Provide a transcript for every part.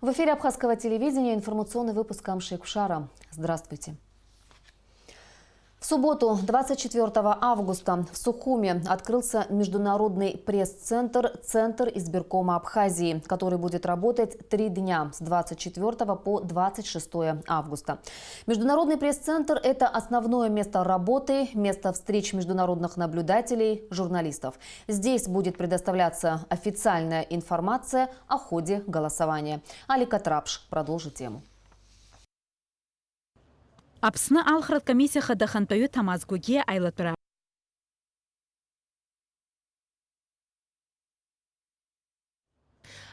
В эфире Абхазского телевидения информационный выпуск Амшик Шара. Здравствуйте. В субботу, 24 августа, в Сухуме открылся международный пресс-центр «Центр избиркома Абхазии», который будет работать 3 дня с 24 по 26 августа. Международный пресс-центр – это основное место работы, место встреч международных наблюдателей, журналистов. Здесь будет предоставляться официальная информация о ходе голосования. Алика Трапш продолжит тему. Апсны алхрат комиссия хадахантаю тамазгуге айлатыра.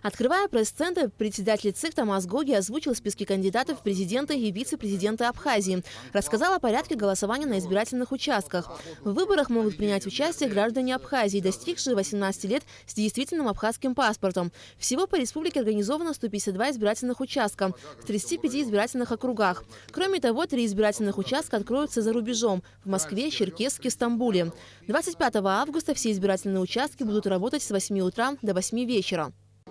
Открывая пресс-центр, председатель ЦИК Тамаз Гоги озвучил списки кандидатов в президенты и вице-президенты Абхазии. Рассказал о порядке голосования на избирательных участках. В выборах могут принять участие граждане Абхазии, достигшие 18 лет с действительным абхазским паспортом. Всего по республике организовано 152 избирательных участка в 35 избирательных округах. Кроме того, 3 избирательных участка откроются за рубежом – в Москве, Черкесске, Стамбуле. 25 августа все избирательные участки будут работать с 8 утра до 8 вечера.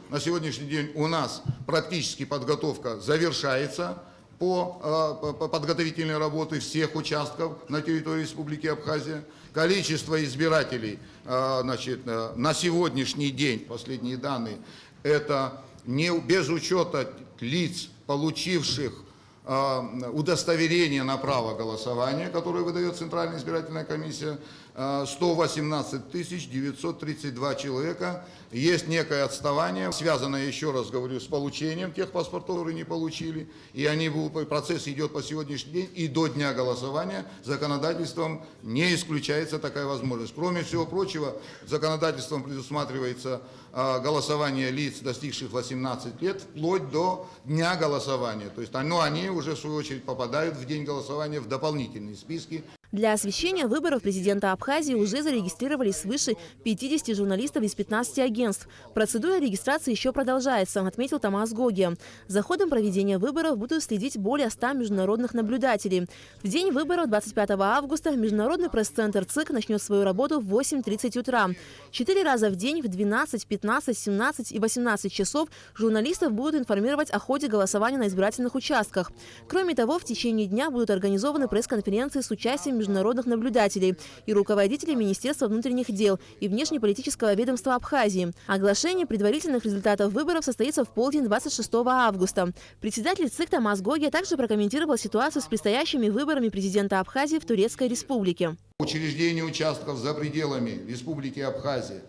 На сегодняшний день у нас практически подготовка завершается по подготовительной работе всех участков на территории Республики Абхазия. Количество избирателей на сегодняшний день, последние данные, это не без учета лиц, получивших удостоверение на право голосования, которое выдает Центральная избирательная комиссия, 118 932 человека. Есть некое отставание, связанное, еще раз говорю, с получением тех паспортов, которые не получили. И процесс идет по сегодняшний день, и до дня голосования законодательством не исключается такая возможность. Кроме всего прочего, законодательством предусматривается голосование лиц, достигших 18 лет, вплоть до дня голосования. То есть они уже в свою очередь попадают в день голосования в дополнительные списки. Для освещения выборов президента Абхазии уже зарегистрировали свыше 50 журналистов из 15 агентств. Процедура регистрации еще продолжается, отметил Тамаз Гоги. За ходом проведения выборов будут следить более 100 международных наблюдателей. В день выборов 25 августа международный пресс-центр ЦИК начнет свою работу в 8:30 утра. 4 раза в день в 12, 15, 17 и 18 часов журналистов будут информировать о ходе голосования на избирательных участках. Кроме того, в течение дня будут организованы пресс-конференции с участием международных наблюдателей и руководителей Министерства внутренних дел и внешнеполитического ведомства Абхазии. Оглашение предварительных результатов выборов состоится в полдень 26 августа. Председатель ЦИК Тамаз Гоги также прокомментировал ситуацию с предстоящими выборами президента Абхазии в Турецкой Республике. Учреждение участков за пределами Республики Абхазия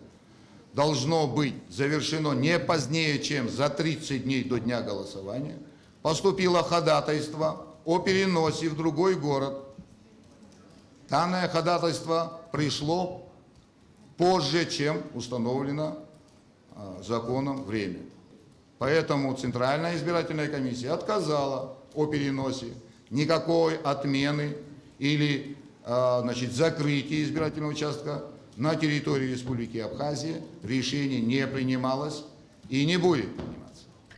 должно быть завершено не позднее, чем за 30 дней до дня голосования. Поступило ходатайство о переносе в другой город. Данное ходатайство пришло позже, чем установлено законом время. Поэтому Центральная избирательная комиссия отказала о переносе. Никакой отмены или закрытия избирательного участка на территории Республики Абхазия решение не принималось и не будет приниматься.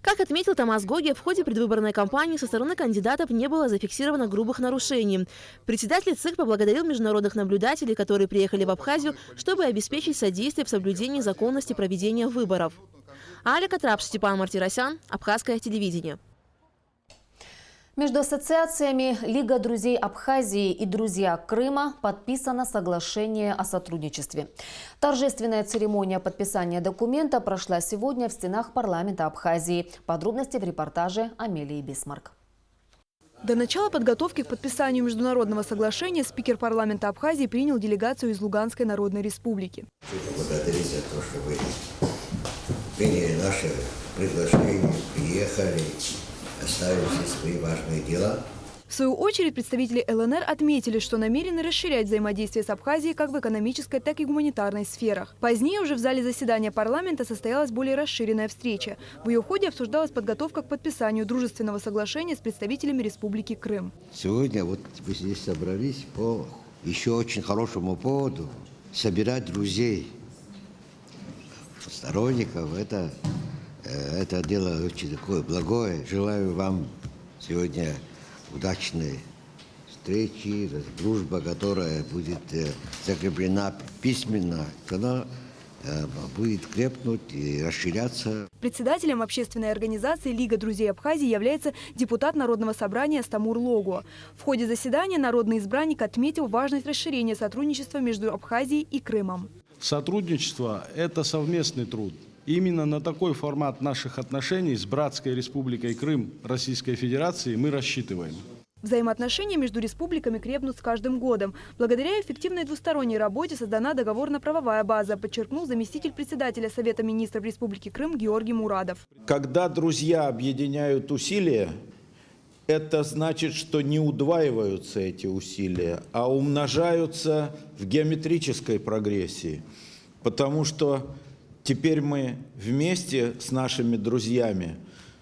Как отметил Тамаз Гоги, в ходе предвыборной кампании со стороны кандидатов не было зафиксировано грубых нарушений. Председатель ЦИК поблагодарил международных наблюдателей, которые приехали в Абхазию, чтобы обеспечить содействие в соблюдении законности проведения выборов. Алика Трапш, Степан Мартиросян, Абхазское телевидение. Между ассоциациями Лига друзей Абхазии и Друзья Крыма подписано соглашение о сотрудничестве. Торжественная церемония подписания документа прошла сегодня в стенах парламента Абхазии. Подробности в репортаже Амелии Бисмарк. До начала подготовки к подписанию международного соглашения спикер парламента Абхазии принял делегацию из Луганской Народной Республики. Хочу поблагодарить за то, что вы приняли наше приглашение, приехали, оставили все свои важные дела. В свою очередь представители ЛНР отметили, что намерены расширять взаимодействие с Абхазией как в экономической, так и гуманитарной сферах. Позднее уже в зале заседания парламента состоялась более расширенная встреча. В ее ходе обсуждалась подготовка к подписанию дружественного соглашения с представителями Республики Крым. Сегодня вот вы здесь собрались по еще очень хорошему поводу – собирать друзей, сторонников. Это дело очень такое благое. Желаю вам сегодня удачной встречи, дружба, которая будет закреплена письменно, она будет крепнуть и расширяться. Председателем общественной организации «Лига друзей Абхазии» является депутат Народного собрания Астамур Лого. В ходе заседания народный избранник отметил важность расширения сотрудничества между Абхазией и Крымом. Сотрудничество – это совместный труд. Именно на такой формат наших отношений с братской республикой Крым Российской Федерации мы рассчитываем. Взаимоотношения между республиками крепнут с каждым годом. Благодаря эффективной двусторонней работе создана договорно-правовая база, подчеркнул заместитель председателя Совета министров Республики Крым Георгий Мурадов. Когда друзья объединяют усилия, это значит, что не удваиваются эти усилия, а умножаются в геометрической прогрессии. Потому что теперь мы вместе с нашими друзьями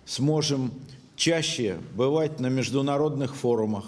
сможем чаще бывать на международных форумах.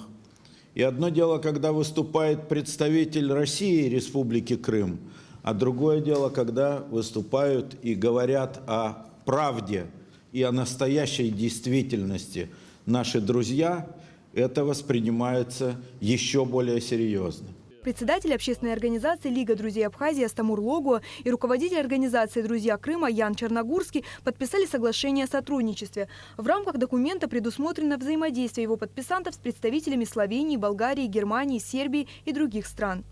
И одно дело, когда выступает представитель России и Республики Крым, а другое дело, когда выступают и говорят о правде и о настоящей действительности наши друзья, это воспринимается еще более серьезно. Председатель общественной организации «Лига друзей Абхазии» Астамур Лого и руководитель организации «Друзья Крыма» Ян Черногурский подписали соглашение о сотрудничестве. В рамках документа предусмотрено взаимодействие его подписантов с представителями Словении, Болгарии, Германии, Сербии и других стран.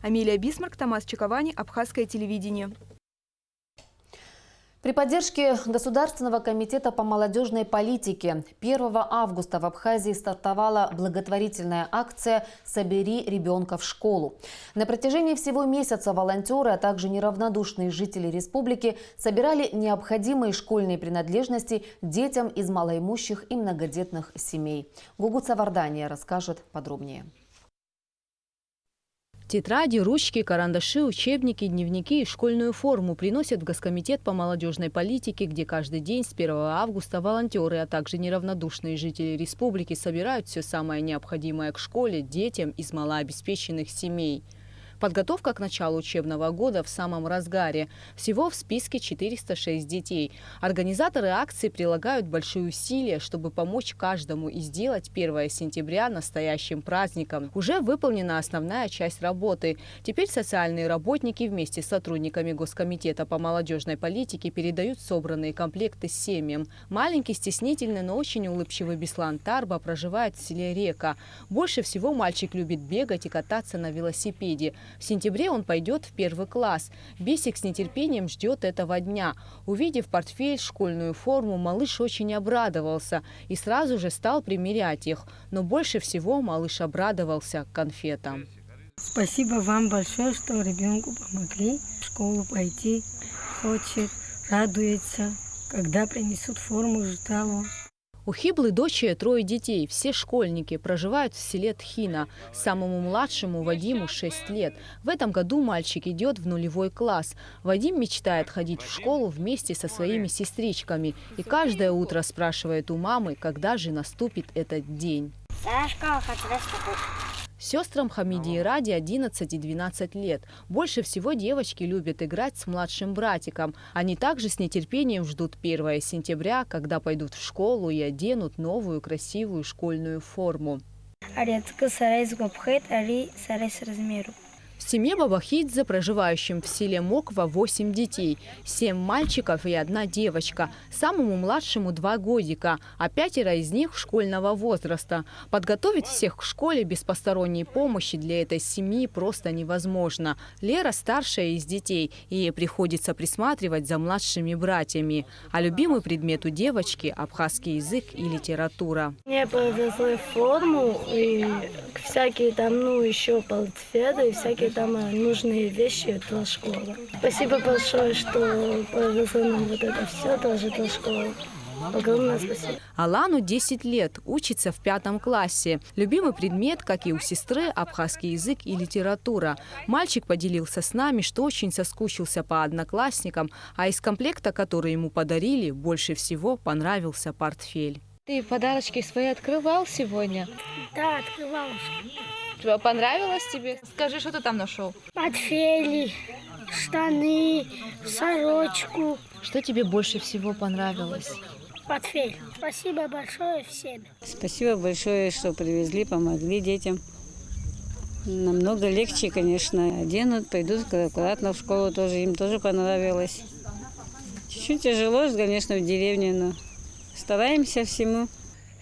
Амелия Бисмарк, Томас Чаковани, Абхазское телевидение. При поддержке Государственного комитета по молодежной политике 1 августа в Абхазии стартовала благотворительная акция «Собери ребенка в школу». На протяжении всего месяца волонтеры, а также неравнодушные жители республики собирали необходимые школьные принадлежности детям из малоимущих и многодетных семей. Гугут Савардания расскажет подробнее. Тетради, ручки, карандаши, учебники, дневники и школьную форму приносят в Госкомитет по молодежной политике, где каждый день с 1 августа волонтеры, а также неравнодушные жители республики собирают все самое необходимое к школе детям из малообеспеченных семей. Подготовка к началу учебного года в самом разгаре. Всего в списке 406 детей. Организаторы акции прилагают большие усилия, чтобы помочь каждому и сделать 1 сентября настоящим праздником. Уже выполнена основная часть работы. Теперь социальные работники вместе с сотрудниками Госкомитета по молодежной политике передают собранные комплекты семьям. Маленький, стеснительный, но очень улыбчивый Беслан Тарба проживает в селе Река. Больше всего мальчик любит бегать и кататься на велосипеде. В сентябре он пойдет в 1 класс. Бесик с нетерпением ждет этого дня. Увидев портфель, школьную форму, малыш очень обрадовался и сразу же стал примерять их. Но больше всего малыш обрадовался конфетам. Спасибо вам большое, что ребенку помогли в школу пойти. Хочет, радуется, когда принесут форму, ждал он. У Хиблы дочери 3 детей, все школьники, проживают в селе Тхина. Самому младшему Вадиму 6 лет. В этом году мальчик идет в 0-й класс. Вадим мечтает ходить в школу вместе со своими сестричками. И каждое утро спрашивает у мамы, когда же наступит этот день. Сестрам Хамиде и Раде 11 и 12 лет. Больше всего девочки любят играть с младшим братиком. Они также с нетерпением ждут 1 сентября, когда пойдут в школу и оденут новую красивую школьную форму. В семье Бабахидзе, проживающем в селе Моква, 8 детей. 7 мальчиков и 1 девочка. Самому младшему 2 годика, а 5 из них школьного возраста. Подготовить всех к школе без посторонней помощи для этой семьи просто невозможно. Лера старшая из детей, и ей приходится присматривать за младшими братьями. А любимый предмет у девочки – абхазский язык и литература. Мне повезло форму и всякие там, еще портфели, всякие там нужные вещи для школы. Спасибо большое, что повезло нам вот это все тоже для школы. Огромное спасибо. Алану 10 лет, учится в 5 классе. Любимый предмет, как и у сестры, абхазский язык и литература. Мальчик поделился с нами, что очень соскучился по одноклассникам, а из комплекта, который ему подарили, больше всего понравился портфель. Ты подарочки свои открывал сегодня? Да, открывал. Понравилось тебе? Скажи, что ты там нашел? Портфели, штаны, сорочку. Что тебе больше всего понравилось? Портфель. Спасибо большое всем. Спасибо большое, что привезли, помогли детям. Намного легче, конечно. Оденут, пойдут аккуратно в школу тоже. Им тоже понравилось. Чуть-чуть тяжело, конечно, в деревне, но стараемся всему.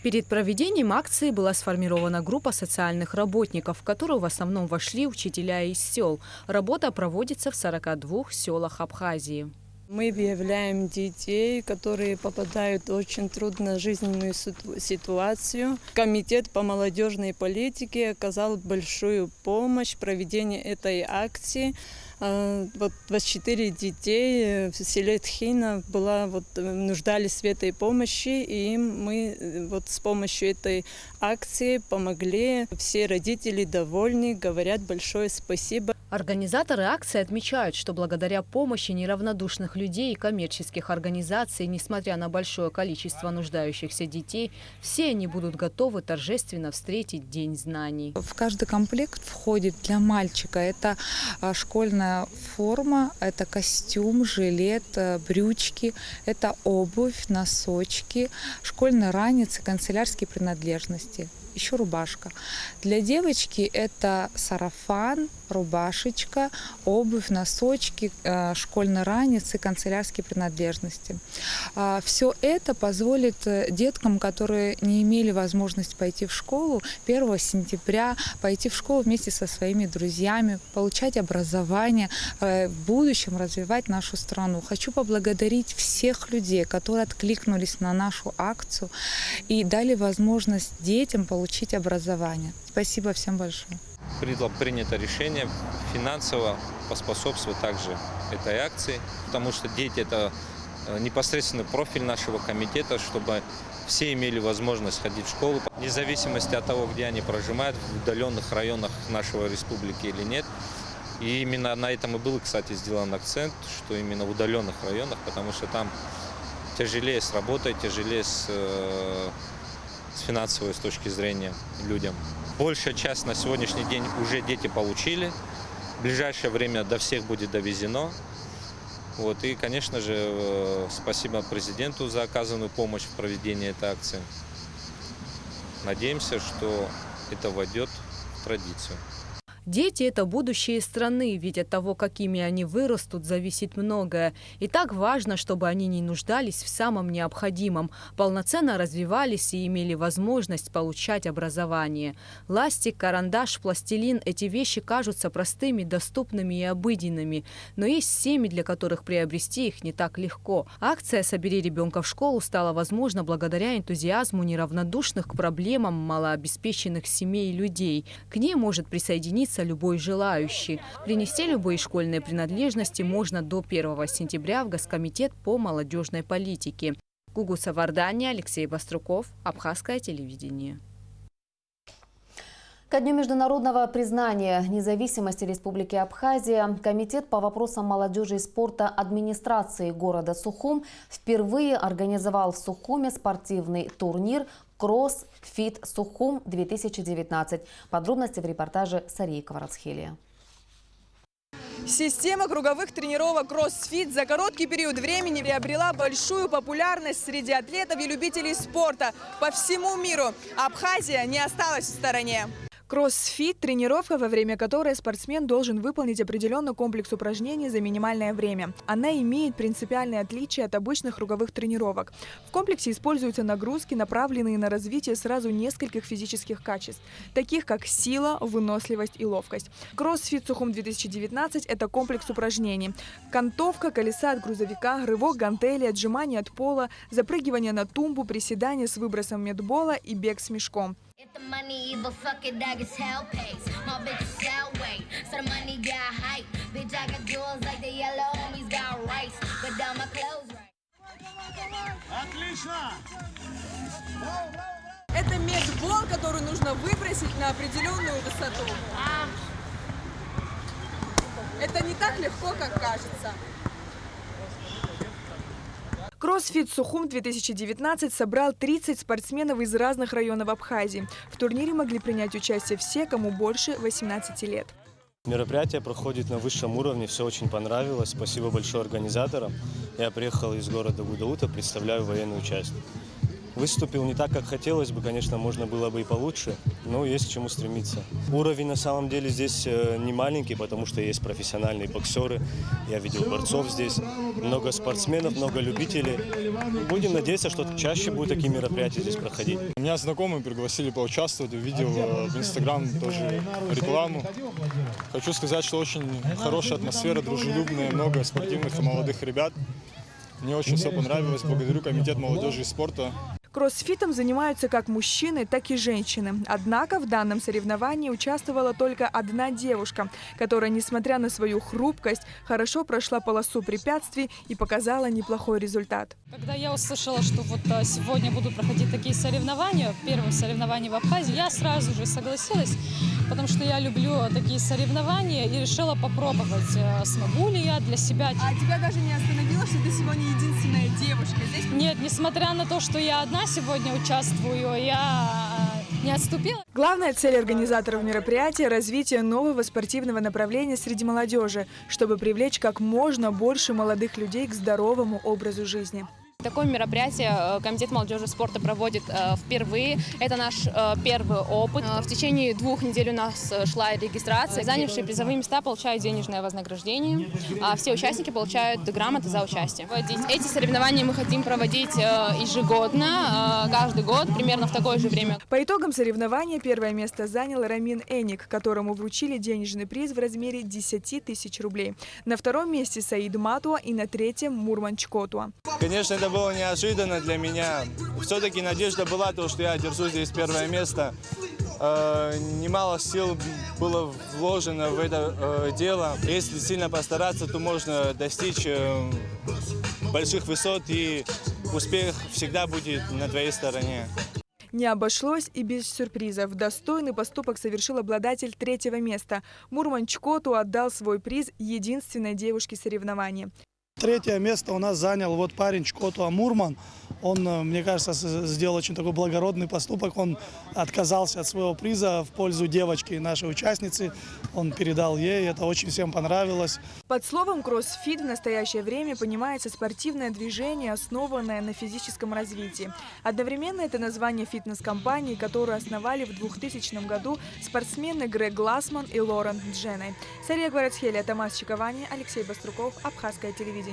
Перед проведением акции была сформирована группа социальных работников, в которую в основном вошли учителя из сел. Работа проводится в 42 селах Абхазии. Мы выявляем детей, которые попадают в очень трудную жизненную ситуацию. Комитет по молодежной политике оказал большую помощь в проведении этой акции. Вот 24 детей в селе Тхина нуждались в этой помощи, и им мы с помощью этой акции помогли. Все родители довольны, говорят большое спасибо. Организаторы акции отмечают, что благодаря помощи неравнодушных людей и коммерческих организаций, несмотря на большое количество нуждающихся детей, все они будут готовы торжественно встретить День знаний. В каждый комплект входит для мальчика это школьная форма, это костюм, жилет, брючки, это обувь, носочки, школьный ранец и канцелярские принадлежности. Еще рубашка. Для девочки это сарафан, рубашечка, обувь, носочки, школьный ранец и канцелярские принадлежности. Все это позволит деткам, которые не имели возможности пойти в школу, 1 сентября пойти в школу вместе со своими друзьями, получать образование, в будущем развивать нашу страну. Хочу поблагодарить всех людей, которые откликнулись на нашу акцию и дали возможность детям получить образование. Спасибо всем большое. Принято решение финансово поспособствовать также этой акции, потому что дети – это непосредственный профиль нашего комитета, чтобы все имели возможность ходить в школу, вне зависимости от того, где они проживают, в удаленных районах нашей республики или нет. И именно на этом и был, кстати, сделан акцент, что именно в удаленных районах, потому что там тяжелее с работой, тяжелее с финансовой с точки зрения людям. Большая часть на сегодняшний день уже дети получили. В ближайшее время до всех будет довезено. И, конечно же, спасибо президенту за оказанную помощь в проведении этой акции. Надеемся, что это войдет в традицию. Дети – это будущее страны, ведь от того, какими они вырастут, зависит многое. И так важно, чтобы они не нуждались в самом необходимом, полноценно развивались и имели возможность получать образование. Ластик, карандаш, пластилин – эти вещи кажутся простыми, доступными и обыденными. Но есть семьи, для которых приобрести их не так легко. Акция «Собери ребенка в школу» стала возможна благодаря энтузиазму неравнодушных к проблемам малообеспеченных семей и людей. К ней может присоединиться любой желающий. Принести любые школьные принадлежности можно до 1 сентября в Госкомитет по молодежной политике. Гугуса Вардания, Алексей Баструков, Абхазское телевидение. Ко дню международного признания независимости Республики Абхазия Комитет по вопросам молодежи и спорта администрации города Сухум впервые организовал в Сухуме спортивный турнир «Кроссфит Сухум-2019». Подробности в репортаже Сарии Кварацхелия. Система круговых тренировок «Кроссфит» за короткий период времени приобрела большую популярность среди атлетов и любителей спорта по всему миру. Абхазия не осталась в стороне. Кроссфит – тренировка, во время которой спортсмен должен выполнить определенный комплекс упражнений за минимальное время. Она имеет принципиальное отличие от обычных круговых тренировок. В комплексе используются нагрузки, направленные на развитие сразу нескольких физических качеств, таких как сила, выносливость и ловкость. Кроссфит Сухум-2019 – это комплекс упражнений. Кантовка, колеса от грузовика, рывок гантели, отжимание от пола, запрыгивание на тумбу, приседание с выбросом медбола и бег с мешком. Отлично! Это медбол, который нужно выбросить на определенную высоту. Это не так легко, как кажется. Кроссфит Сухум-2019 собрал 30 спортсменов из разных районов Абхазии. В турнире могли принять участие все, кому больше 18 лет. Мероприятие проходит на высшем уровне, все очень понравилось. Спасибо большое организаторам. Я приехал из города Гудаута, представляю военную часть. Выступил не так, как хотелось бы, конечно, можно было бы и получше, но есть к чему стремиться. Уровень на самом деле здесь не маленький, потому что есть профессиональные боксеры. Я видел борцов здесь, много спортсменов, много любителей. Будем надеяться, что чаще будут такие мероприятия здесь проходить. Меня знакомые пригласили поучаствовать, увидел в Инстаграм тоже рекламу. Хочу сказать, что очень хорошая атмосфера, дружелюбная, много спортивных и молодых ребят. Мне очень все понравилось. Благодарю Комитет молодежи и спорта. Кроссфитом занимаются как мужчины, так и женщины. Однако в данном соревновании участвовала только одна девушка, которая, несмотря на свою хрупкость, хорошо прошла полосу препятствий и показала неплохой результат. Когда я услышала, что вот сегодня будут проходить такие соревнования, первые соревнования в Абхазии, я сразу же согласилась, потому что я люблю такие соревнования и решила попробовать, смогу ли я для себя. А тебя даже не остановило, что ты сегодня единственная девушка здесь? Нет, несмотря на то, что я одна сегодня участвую, я не отступила. Главная цель организаторов мероприятия – развитие нового спортивного направления среди молодежи, чтобы привлечь как можно больше молодых людей к здоровому образу жизни. Такое мероприятие Комитет молодежи и спорта проводит впервые. Это наш первый опыт. В течение 2 недель у нас шла регистрация. Занявшие призовые места получают денежное вознаграждение, а все участники получают грамоты за участие. Эти соревнования мы хотим проводить ежегодно, каждый год, примерно в такое же время. По итогам соревнования первое место занял Рамин Эник, которому вручили денежный приз в размере 10 тысяч рублей. На втором месте Саид Матуа и на третьем Мурман Чкотуа. Конечно, это было неожиданно для меня. Все-таки надежда была, то, что я держу здесь первое место. Немало сил было вложено в это дело. Если сильно постараться, то можно достичь больших высот, и успех всегда будет на твоей стороне. Не обошлось и без сюрпризов. Достойный поступок совершил обладатель третьего места. Мурман Чкотуа отдал свой приз единственной девушке соревнования. Третье место у нас занял вот парень Чкотуа Мурман. Он, мне кажется, сделал очень такой благородный поступок. Он отказался от своего приза в пользу девочки, нашей участницы. Он передал ей, это очень всем понравилось. Под словом «кроссфит» в настоящее время понимается спортивное движение, основанное на физическом развитии. Одновременно это название фитнес-компании, которую основали в 2000 году спортсмены Грег Глассман и Лорен Дженей. Сария Гварацхелия, Томас Чиковани, Алексей Баструков, Абхазское телевидение.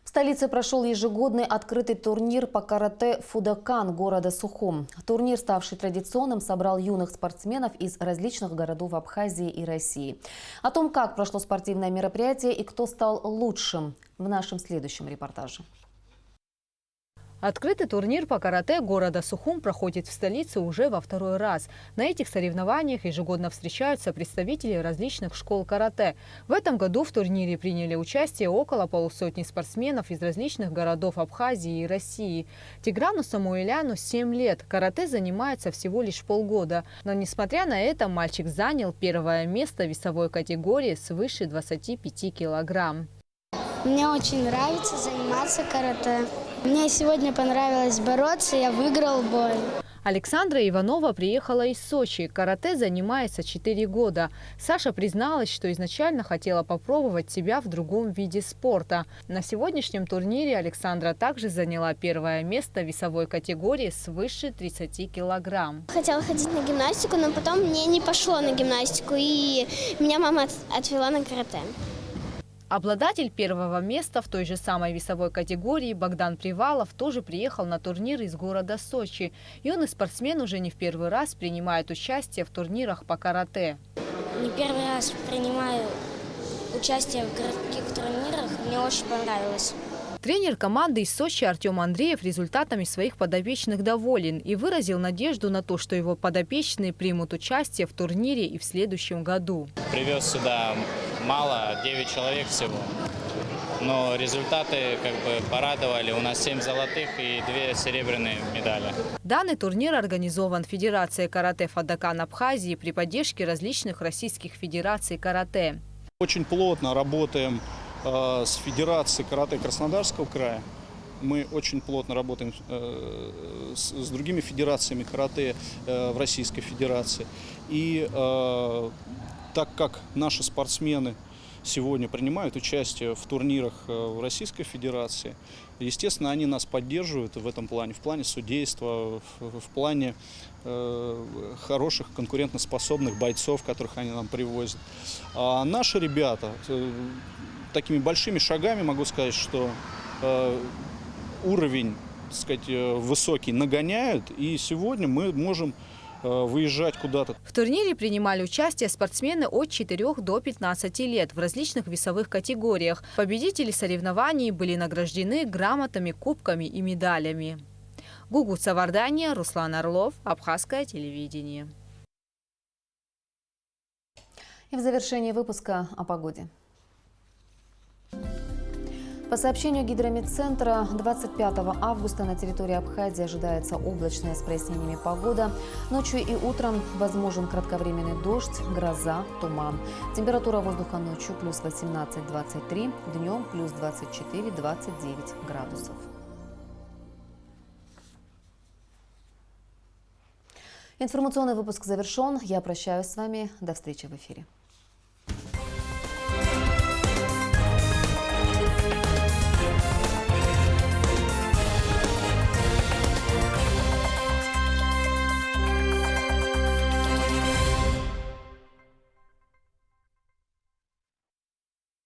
В столице прошел ежегодный открытый турнир по карате «Фудокан» города Сухум. Турнир, ставший традиционным, собрал юных спортсменов из различных городов Абхазии и России. О том, как прошло спортивное мероприятие и кто стал лучшим, в нашем следующем репортаже. Открытый турнир по карате города Сухум проходит в столице уже во второй раз. На этих соревнованиях ежегодно встречаются представители различных школ карате. В этом году в турнире приняли участие около полусотни спортсменов из различных городов Абхазии и России. Тиграну Самуэляну 7 лет. Карате занимается всего лишь полгода. Но несмотря на это, мальчик занял первое место в весовой категории свыше 25 килограмм. Мне очень нравится заниматься карате. Мне сегодня понравилось бороться, я выиграл бой. Александра Иванова приехала из Сочи. Карате занимается 4 года. Саша призналась, что изначально хотела попробовать себя в другом виде спорта. На сегодняшнем турнире Александра также заняла первое место в весовой категории свыше 30 килограмм. Хотела ходить на гимнастику, но потом мне не пошло на гимнастику, и меня мама отвела на карате. Обладатель первого места в той же самой весовой категории Богдан Привалов тоже приехал на турнир из города Сочи. Юный спортсмен уже не в первый раз принимает участие в турнирах по карате. Не первый раз принимаю участие в городских турнирах, мне очень понравилось. Тренер команды из Сочи Артем Андреев результатами своих подопечных доволен и выразил надежду на то, что его подопечные примут участие в турнире и в следующем году. Привез сюда мало, 9 человек всего, но результаты порадовали. У нас 7 золотых и 2 серебряные медали. Данный турнир организован Федерацией карате «Фудокан» Абхазии при поддержке различных российских федераций карате. Очень плотно работаем с Федерацией карате Краснодарского края. Мы очень плотно работаем с другими федерациями карате в Российской Федерации. И так как наши спортсмены сегодня принимают участие в турнирах в Российской Федерации. Естественно, они нас поддерживают в этом плане, в плане судейства, в плане хороших конкурентоспособных бойцов, которых они нам привозят. А наши ребята такими большими шагами, могу сказать, что уровень, так сказать, высокий нагоняют, и сегодня мы можем выезжать куда-то. В турнире принимали участие спортсмены от 4 до 15 лет в различных весовых категориях. Победители соревнований были награждены грамотами, кубками и медалями. Гугут Савардания, Руслан Орлов, Абхазское телевидение. И в завершении выпуска о погоде. По сообщению Гидрометцентра, 25 августа на территории Абхазии ожидается облачная с прояснениями погода. Ночью и утром возможен кратковременный дождь, гроза, туман. Температура воздуха ночью плюс 18-23, днем плюс 24-29 градусов. Информационный выпуск завершен. Я прощаюсь с вами. До встречи в эфире.